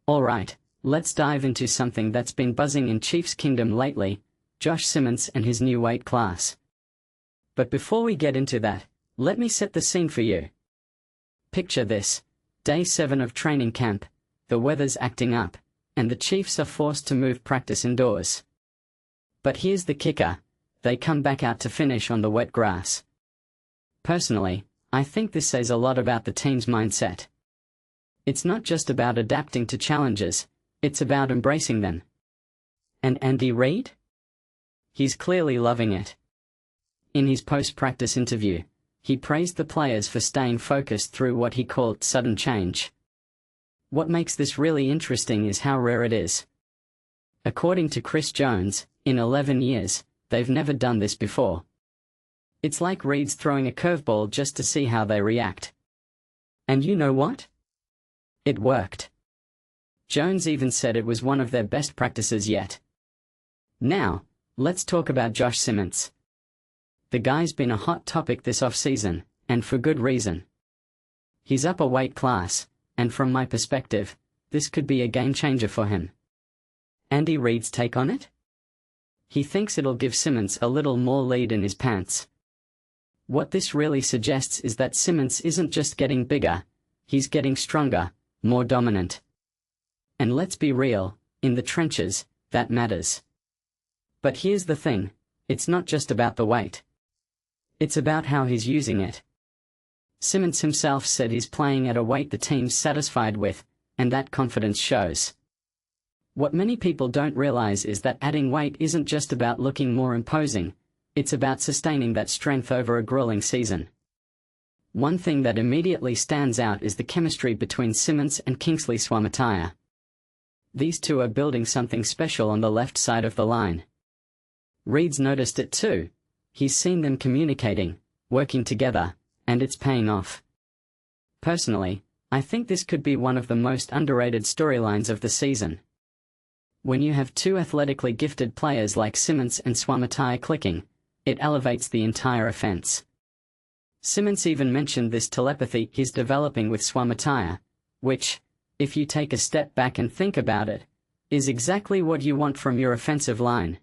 Alright, let's dive into something that's been buzzing in Chiefs Kingdom lately, Josh Simmons and his new weight class. But before we get into that, let me set the scene for you. Picture this: Day 7 of training camp, the weather's acting up, and the Chiefs are forced to move practice indoors. But here's the kicker: they come back out to finish on the wet grass. Personally, I think this says a lot about the team's mindset. It's not just about adapting to challenges, it's about embracing them. And Andy Reid? He's clearly loving it. In his post-practice interview, he praised the players for staying focused through what he called sudden change. What makes this really interesting is how rare it is. According to Chris Jones, in 11 years, they've never done this before. It's like Reid's throwing a curveball just to see how they react. And you know what? It worked. Jones even said it was one of their best practices yet. Now, let's talk about Josh Simmons. The guy's been a hot topic this off-season, and for good reason. He's up a weight class, and from my perspective, this could be a game-changer for him. Andy Reid's take on it? He thinks it'll give Simmons a little more lead in his pants. What this really suggests is that Simmons isn't just getting bigger, he's getting stronger, more dominant. And let's be real, in the trenches, that matters. But here's the thing: it's not just about the weight. It's about how he's using it. Simmons himself said he's playing at a weight the team's satisfied with, and that confidence shows. What many people don't realize is that adding weight isn't just about looking more imposing, it's about sustaining that strength over a grueling season. One thing that immediately stands out is the chemistry between Simmons and Kingsley Suamataia. These two are building something special on the left side of the line. Reid's noticed it too. He's seen them communicating, working together, and it's paying off. Personally, I think this could be one of the most underrated storylines of the season. When you have two athletically gifted players like Simmons and Suamataia clicking, it elevates the entire offense. Simmons even mentioned this telepathy he's developing with Suamataia, which, if you take a step back and think about it, is exactly what you want from your offensive line.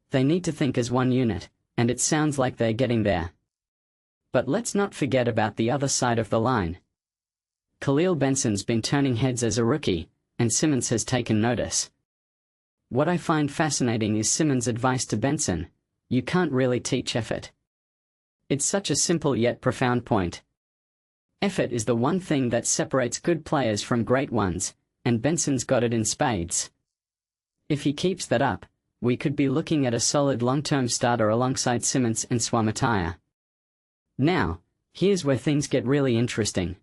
They need to think as one unit, and it sounds like they're getting there. But let's not forget about the other side of the line. Kahlil Benson's been turning heads as a rookie, and Simmons has taken notice. What I find fascinating is Simmons' advice to Benson: you can't really teach effort. It's such a simple yet profound point. Effort is the one thing that separates good players from great ones, and Benson's got it in spades. If he keeps that up, we could be looking at a solid long-term starter alongside Simmons and Suamataia. Now, here's where things get really interesting.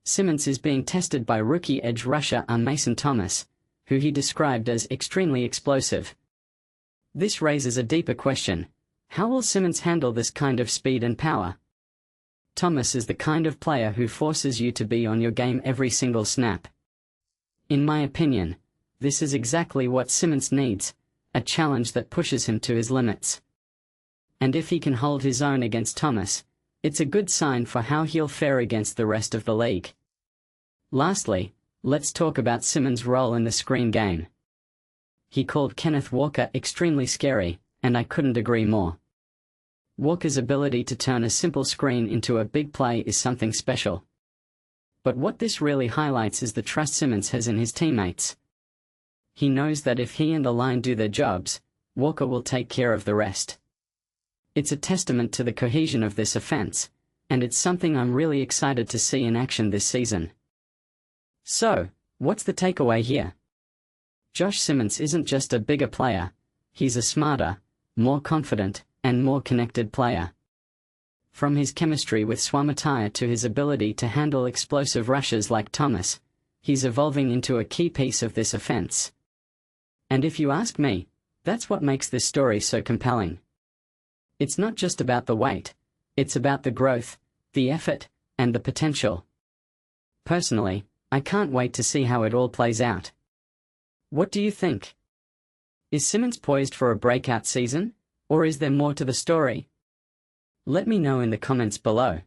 Simmons is being tested by rookie edge rusher Mason Thomas, who he described as extremely explosive. This raises a deeper question: how will Simmons handle this kind of speed and power? Thomas is the kind of player who forces you to be on your game every single snap. In my opinion, this is exactly what Simmons needs: a challenge that pushes him to his limits. And if he can hold his own against Thomas, it's a good sign for how he'll fare against the rest of the league. Lastly, let's talk about Simmons' role in the screen game. He called Kenneth Walker extremely scary, and I couldn't agree more. Walker's ability to turn a simple screen into a big play is something special. But what this really highlights is the trust Simmons has in his teammates. He knows that if he and the line do their jobs, Walker will take care of the rest. It's a testament to the cohesion of this offense, and it's something I'm really excited to see in action this season. So, what's the takeaway here? Josh Simmons isn't just a bigger player, he's a smarter, more confident, and more connected player. From his chemistry with Suamataia to his ability to handle explosive rushes like Thomas, he's evolving into a key piece of this offense. And if you ask me, that's what makes this story so compelling. It's not just about the weight, it's about the growth, the effort, and the potential. Personally, I can't wait to see how it all plays out. What do you think? Is Simmons poised for a breakout season, or is there more to the story? Let me know in the comments below.